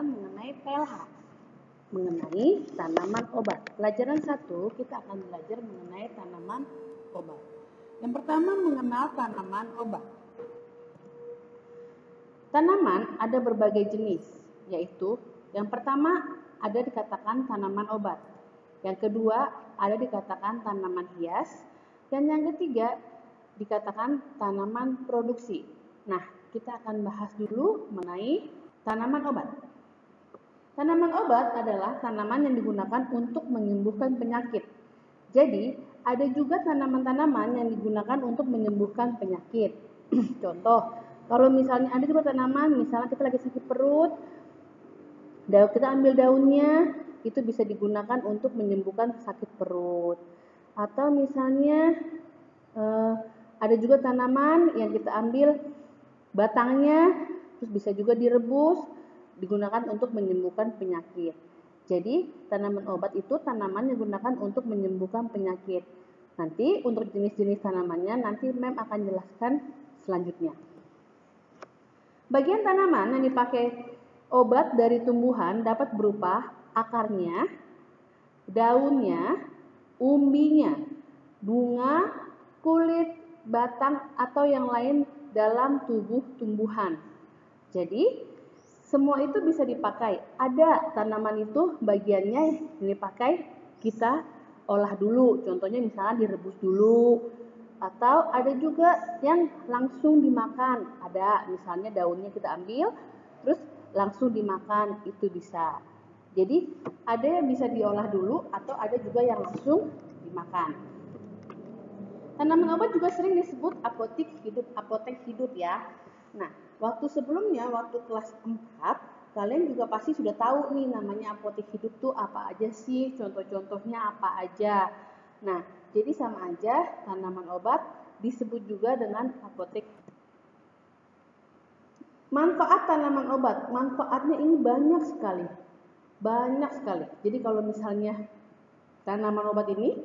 pelajaran mengenai PLH, mengenai tanaman obat. Pelajaran 1 kita akan belajar mengenai tanaman obat. Yang pertama, mengenal tanaman obat. Tanaman ada berbagai jenis, yaitu yang pertama ada dikatakan tanaman obat, yang kedua ada dikatakan tanaman hias, dan yang ketiga dikatakan tanaman produksi. Nah, kita akan bahas dulu mengenai tanaman obat. Tanaman obat adalah tanaman yang digunakan untuk menyembuhkan penyakit. Jadi, ada juga tanaman-tanaman yang digunakan untuk menyembuhkan penyakit. Contoh, kalau misalnya ada juga tanaman, misalnya kita lagi sakit perut, kita ambil daunnya, itu bisa digunakan untuk menyembuhkan sakit perut. Atau misalnya ada juga tanaman yang kita ambil batangnya, terus bisa juga direbus, digunakan untuk menyembuhkan penyakit. Jadi, tanaman obat itu tanaman yang digunakan untuk menyembuhkan penyakit. Nanti untuk jenis-jenis tanamannya, nanti Mem akan jelaskan selanjutnya. Bagian tanaman yang dipakai obat dari tumbuhan dapat berupa akarnya, daunnya, umbinya, bunga, kulit, batang, atau yang lain dalam tubuh tumbuhan. Jadi, semua itu bisa dipakai. Ada tanaman itu bagiannya yang dipakai kita olah dulu. Contohnya misalnya direbus dulu. Atau ada juga yang langsung dimakan. Ada misalnya daunnya kita ambil, terus langsung dimakan, itu bisa. Jadi ada yang bisa diolah dulu atau ada juga yang langsung dimakan. Tanaman obat juga sering disebut apotek hidup ya. Nah, waktu sebelumnya, waktu kelas 4, kalian juga pasti sudah tahu nih namanya apotek hidup tuh apa aja sih, contoh-contohnya apa aja. Nah, jadi sama aja tanaman obat disebut juga dengan apotek. Manfaat tanaman obat, manfaatnya ini banyak sekali. Banyak sekali. Jadi kalau misalnya tanaman obat ini,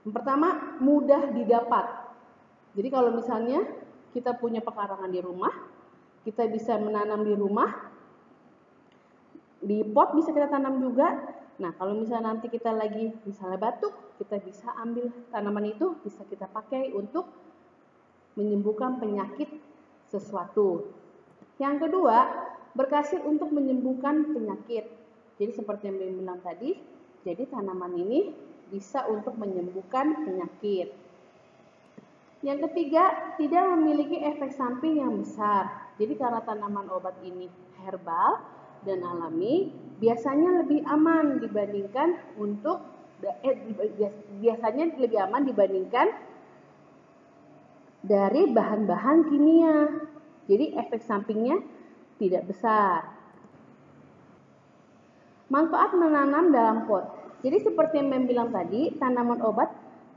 yang pertama mudah didapat. Jadi kalau misalnya kita punya pekarangan di rumah, kita bisa menanam di rumah, di pot bisa kita tanam juga. Nah, kalau misalnya nanti kita lagi misalnya batuk, kita bisa ambil tanaman itu, bisa kita pakai untuk menyembuhkan penyakit sesuatu. Yang kedua, berhasil untuk menyembuhkan penyakit. Jadi seperti yang Bim bilang tadi, jadi tanaman ini bisa untuk menyembuhkan penyakit. Yang ketiga, tidak memiliki efek samping yang besar. Jadi karena tanaman obat ini herbal dan alami, biasanya lebih aman dibandingkan dari bahan-bahan kimia. Jadi efek sampingnya tidak besar. Manfaat menanam dalam pot. Jadi seperti yang Mem bilang tadi, tanaman obat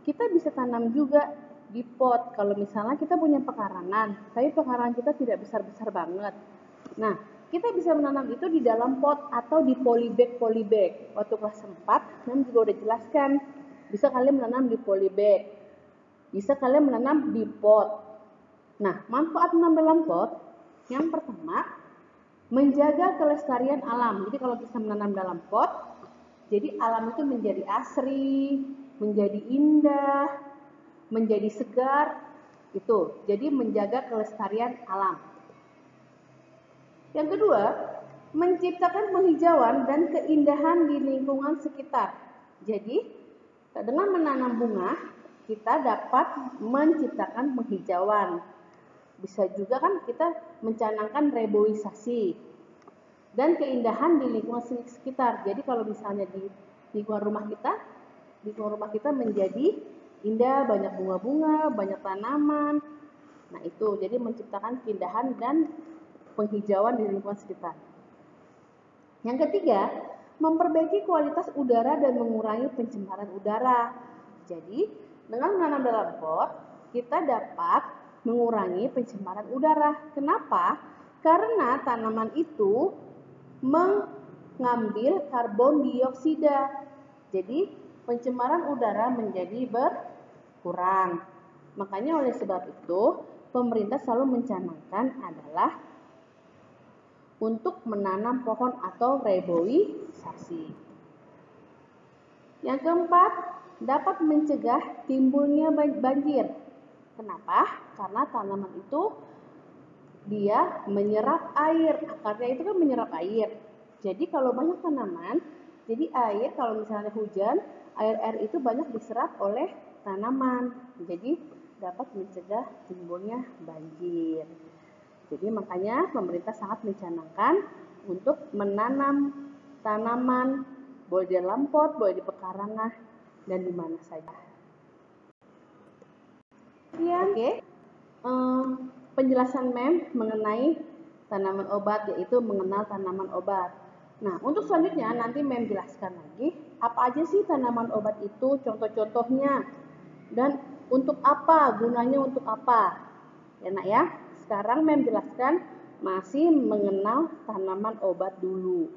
kita bisa tanam juga di pot. Kalau misalnya kita punya pekarangan, tapi pekarangan kita tidak besar-besar banget. Nah, kita bisa menanam itu di dalam pot atau di polybag. Waktu kelas 4, Mem juga udah jelaskan. Bisa kalian menanam di polybag. Bisa kalian menanam di pot. Nah, manfaat menanam dalam pot, yang pertama, menjaga kelestarian alam. Jadi kalau kita menanam dalam pot, jadi alam itu menjadi asri, menjadi indah, menjadi segar, itu. Jadi menjaga kelestarian alam. Yang kedua, menciptakan penghijauan dan keindahan di lingkungan sekitar. Jadi, dengan menanam bunga, kita dapat menciptakan penghijauan. Bisa juga kan kita mencanangkan reboisasi dan keindahan di lingkungan sekitar. Jadi kalau misalnya di lingkungan rumah kita menjadi indah, banyak bunga-bunga, banyak tanaman. Nah itu, jadi menciptakan keindahan dan penghijauan di lingkungan sekitar. Yang ketiga, memperbaiki kualitas udara dan mengurangi pencemaran udara. Jadi, dengan menanam dalam pot, kita dapat mengurangi pencemaran udara. Kenapa? Karena tanaman itu mengambil karbon dioksida. Jadi, pencemaran udara menjadi berkurang. Makanya oleh sebab itu, pemerintah selalu mencanangkan adalah untuk menanam pohon atau reboisasi. Yang keempat, dapat mencegah timbulnya banjir. Kenapa? Karena tanaman itu dia menyerap air, akarnya itu kan menyerap air. Jadi kalau banyak tanaman, jadi air kalau misalnya hujan, air itu banyak diserap oleh tanaman. Jadi dapat mencegah timbulnya banjir. Jadi makanya pemerintah sangat mencanangkan untuk menanam tanaman, boleh di dalam pot, boleh di pekarangan, dan di mana saja. Oke. Penjelasan Mem mengenai tanaman obat, yaitu mengenal tanaman obat. Nah, untuk selanjutnya nanti Mem jelaskan lagi apa aja sih tanaman obat itu, contoh-contohnya, dan untuk apa, gunanya untuk apa. Ya nak ya, sekarang Mem jelaskan masih mengenal tanaman obat dulu.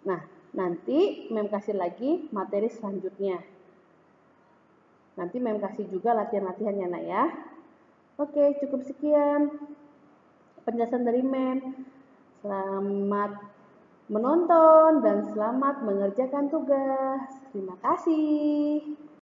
Nah, nanti Mem kasih lagi materi selanjutnya. Nanti Mem kasih juga latihan-latihannya nak ya. Oke, cukup sekian penjelasan dari Mem. Selamat menonton dan selamat mengerjakan tugas. Terima kasih.